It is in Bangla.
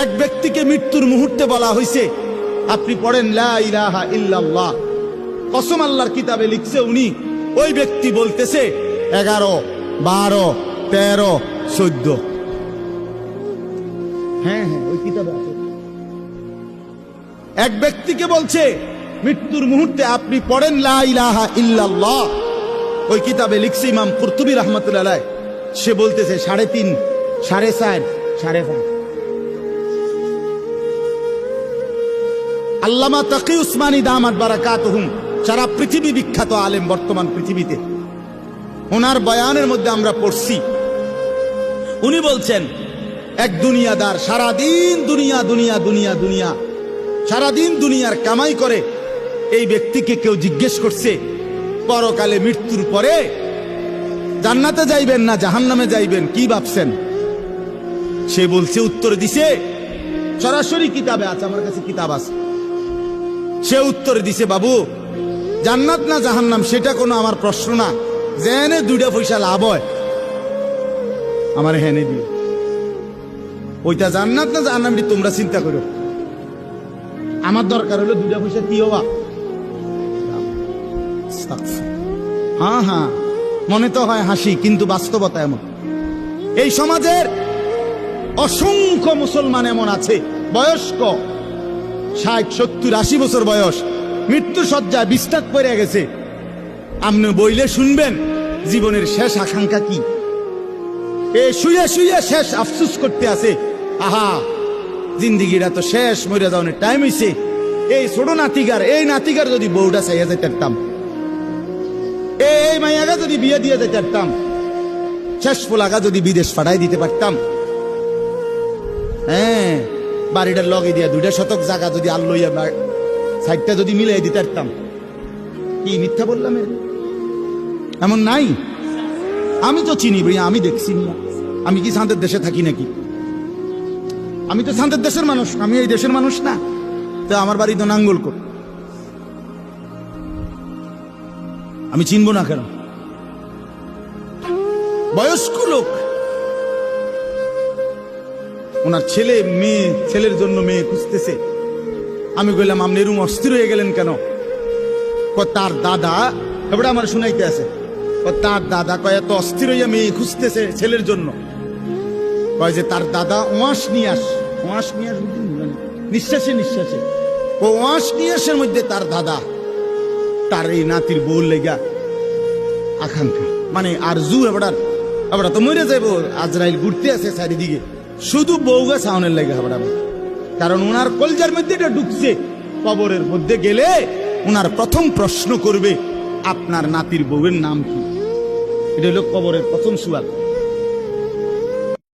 এক ব্যক্তিকে মৃত্যুর মুহূর্তে বলা হয়েছে আপনি পড়েন লা ইলাহা ইল্লাল্লাহ। কসম আল্লাহর কিতাবে লিখছে উনি ওই ব্যক্তি বলতেছে 11, 12, 13, 14। হ্যাঁ হ্যাঁ, ওই কিতাবে আছে। এক ব্যক্তিকে বলছে মৃত্যুর মুহূর্তে আপনি পড়েন লা ইলাহা ইল্লাল্লাহ। ওই কিতাবে লিখছে ইমাম কুরতুবী রাহমাতুল্লাহ আলাইহি, সে বলতেছে 3.5, 4.5, 5.5। আল্লামা তাকি উসমানী দামাত বারাকাতুহুম সারা পৃথিবী বিখ্যাত আলেম বর্তমান পৃথিবীতে, ওনার বয়ানের মধ্যে আমরা পড়ছি, উনি বলছেন এক দুনিয়াদার সারাদিন দুনিয়া দুনিয়া দুনিয়া দুনিয়া সারাদিন দুনিয়ার কামাই করে। এই ব্যক্তিকে কেউ জিজ্ঞেস করছে পরকালে মৃত্যুর পরে জান্নাতে যাইবেন না জাহান্নামে যাইবেন, কি ভাবছেন? সে বলছে, উত্তর দিছে, সরাসরি কিতাবে আছে, আমার কাছে কিতাব আছে। সে উত্তর দিছে, বাবু জান্নাত না জাহান্নাম সেটা কোনো আমার প্রশ্ন না, জেনে 2টা পয়সা লাভ হয় আমার হেনে দিয়ে, ওইটা জান্নাত না জাহান্নাম তোমরা চিন্তা করো, আমার দরকার হলো 2টা পয়সা কি হবা। হ্যাঁ হ্যাঁ, মনে তো হয় হাসি, কিন্তু বাস্তবতা এমন। এই সমাজের অসংখ্য মুসলমান এমন আছে বয়স্ক 60, 70, 80 বছর বয়স, মৃত্যু শয্যায় বিস্তার পড়ে গেছে। আপনি বইলে শুনবেন জীবনের শেষ আকাঙ্ক্ষা কি, এ শুয়ে শুয়ে শেষ আফসুস করতে আছে, আহা জিন্দিগিটা তো শেষ, মরে যাওয়ার টাইম হইছে। এই ছোট নাতিকার, এই নাতিকার যদি বউটা চাইয়া যেতে পারতাম, এই মাইয়াগা যদি বিয়ে দিয়ে যেতে পারতাম, শেষ ফোলাগা যদি বিদেশ পাঠাই দিতে পারতাম, হ্যাঁ বাড়িটার লগে দিয়া 2টা শতক জায়গা যদি আল্লইয়া সাইডটা যদি মিলাই দিতে পারতাম। কি মিথ্যা বললাম? এমন নাই? আমি তো চিনি ভাইয়া, আমি দেখছি না। আমি কি শান্তের দেশে থাকি নাকি? আমি তো শান্তের দেশের মানুষ, আমি এই দেশের মানুষ না। তো আমার বাড়ি তো নাঙ্গলকোট, আমি চিনবো না কেন? বয়স্ক লোক, ওনার ছেলে মেয়ে, ছেলের জন্য মেয়ে খুঁজতেছে। আমি কইলাম আপনি এরকম অস্থির হয়ে গেলেন কেন? তার দাদা এবারে আমার শুনাইতে আছে, তার দাদা কয় এত অস্থির হইয়া মেয়ে খুঁজতেছে ছেলের জন্য, কয় যে তার দাদা ওয়াশ নিয়ে আস নিঃশ্বাসে নিঃশ্বাসে, ও ওয়াশ নিয়ে আসার মধ্যে তার দাদা তার এই নাতির বউর লেগা আকাঙ্ক্ষা, মানে আর জু এবার তো মরে যাবো, আজরাইল ঘুরতে আছে চারিদিকে, শুধু বউগা সাউনের লেগে হাবড়া, কারণ ওনার কলজার মধ্যে এটা ঢুকছে। কবরের মধ্যে গেলে ওনার প্রথম প্রশ্ন করবে আপনার নাতির বউয়ের নাম কি, এটা হলো কবরের প্রথম সুয়াল।